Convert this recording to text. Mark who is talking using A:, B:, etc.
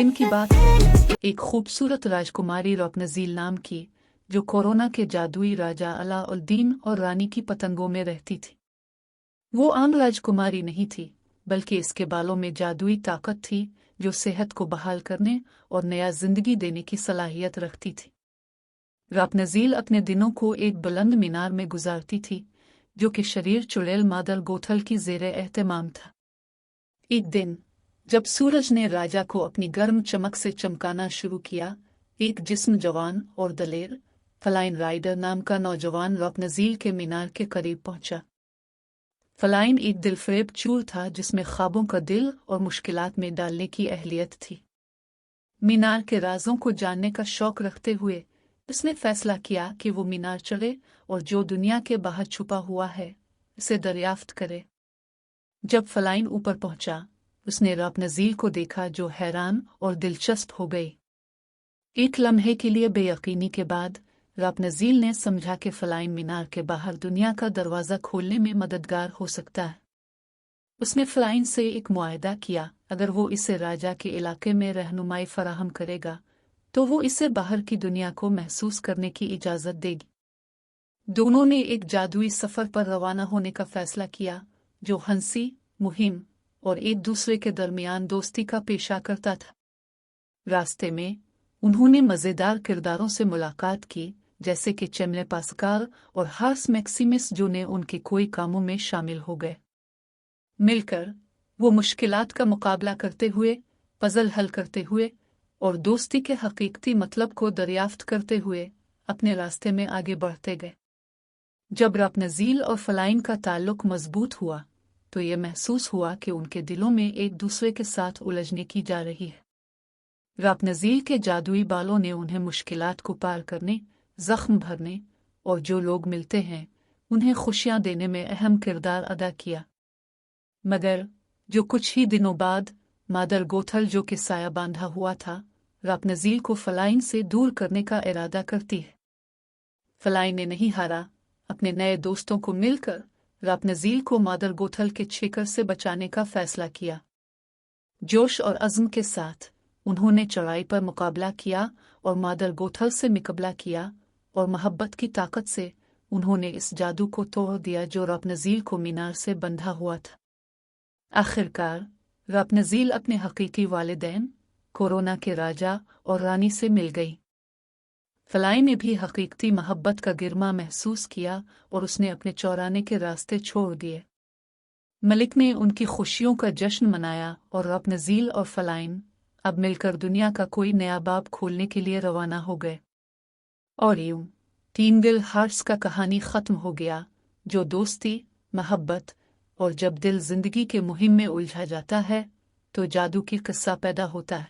A: दिन की बात है। एक खूबसूरत राजकुमारी रौपनज़ील नाम की, जो कोरोना के जादुई राजा अलाउद्दीन और रानी की पतंगों में रहती थी। वो आम राजकुमारी नहीं थी, बल्कि इसके बालों में जादुई ताकत थी, जो सेहत को बहाल करने और नया जिंदगी देने की सलाहियत रखती थी। रौपनज़ील अपने दिनों को एक बुलंद मीनार में गुजारती थी, जो कि शरीर चुड़ैल मादर गोथल की ज़ेरे एहतमाम था। एक दिन जब सूरज ने राजा को अपनी गर्म चमक से चमकाना शुरू किया, एक जिस्म जवान और दलेर फलाइन राइडर नाम का नौजवान रौपनज़ील के मीनार के करीब पहुंचा। फलाइन एक दिलफरेब चूर था, जिसमें ख्वाबों का दिल और मुश्किलात में डालने की अहलियत थी। मीनार के राजों को जानने का शौक रखते हुए उसने फैसला किया कि वो मीनार चढ़े और जो दुनिया के बाहर छुपा हुआ है उसे दरियाफ्त करे। जब फलाइन ऊपर पहुंचा, उसने रौपनज़ील को देखा, जो हैरान और दिलचस्प हो गई। एक लम्हे के लिए बेयकीनी के बाद रौपनज़ील ने समझा कि फलाइन मीनार के बाहर दुनिया का दरवाज़ा खोलने में मददगार हो सकता है। उसने फलाइन से एक मुआहदा किया, अगर वो इसे राजा के इलाके में रहनुमाई फराहम करेगा तो वो इसे बाहर की दुनिया को महसूस करने की इजाज़त देगी। दोनों ने एक जादुई सफ़र पर रवाना होने का फैसला किया, जो हंसी, मुहिम और एक दूसरे के दरमियान दोस्ती का पेशा करता था। रास्ते में उन्होंने मज़ेदार किरदारों से मुलाकात की, जैसे कि चेमले पास्काल और हार्स मैक्सिमिस, जो ने उनके कोई कामों में शामिल हो गए। मिलकर वो मुश्किलात का मुकाबला करते हुए, पजल हल करते हुए और दोस्ती के हकीकती मतलब को दरियाफ्त करते हुए अपने रास्ते में आगे बढ़ते गए। जब रौपनज़ील और फलाइन का ताल्लुक मजबूत हुआ, तो ये महसूस हुआ कि उनके दिलों में एक दूसरे के साथ उलझने की जा रही है। रौपनज़ील के जादुई बालों ने उन्हें मुश्किलात को पार करने, जख्म भरने और जो लोग मिलते हैं उन्हें खुशियां देने में अहम किरदार अदा किया। मगर जो कुछ ही दिनों बाद मादर गोथल, जो कि साया बांधा हुआ था, रौपनज़ील को फलाइन से दूर करने का इरादा करती है। फलाइन ने नहीं हारा, अपने नए दोस्तों को मिलकर रौपनज़ील को मादर गोथल के छेकर से बचाने का फैसला किया। जोश और अज़्म के साथ उन्होंने चढ़ाई पर मुकाबला किया और मादर गोथल से मुकाबला किया, और मोहब्बत की ताकत से उन्होंने इस जादू को तोड़ दिया जो रौपनज़ील को मीनार से बंधा हुआ था। आखिरकार रौपनज़ील अपने हकीकी वालिदैन, कोरोना के राजा और रानी से मिल गई। फलाइन ने भी हकीकती मोहब्बत का गिरमा महसूस किया और उसने अपने चौराने के रास्ते छोड़ दिए। मलिक ने उनकी खुशियों का जश्न मनाया और रौपनज़ील और फलाइन अब मिलकर दुनिया का कोई नया बाब खोलने के लिए रवाना हो गए। और यूं तीन दिल हार्स का कहानी ख़त्म हो गया, जो दोस्ती, मोहब्बत और जब दिल जिंदगी के मुहिम में उलझा जाता है तो जादू की किस्सा पैदा होता है।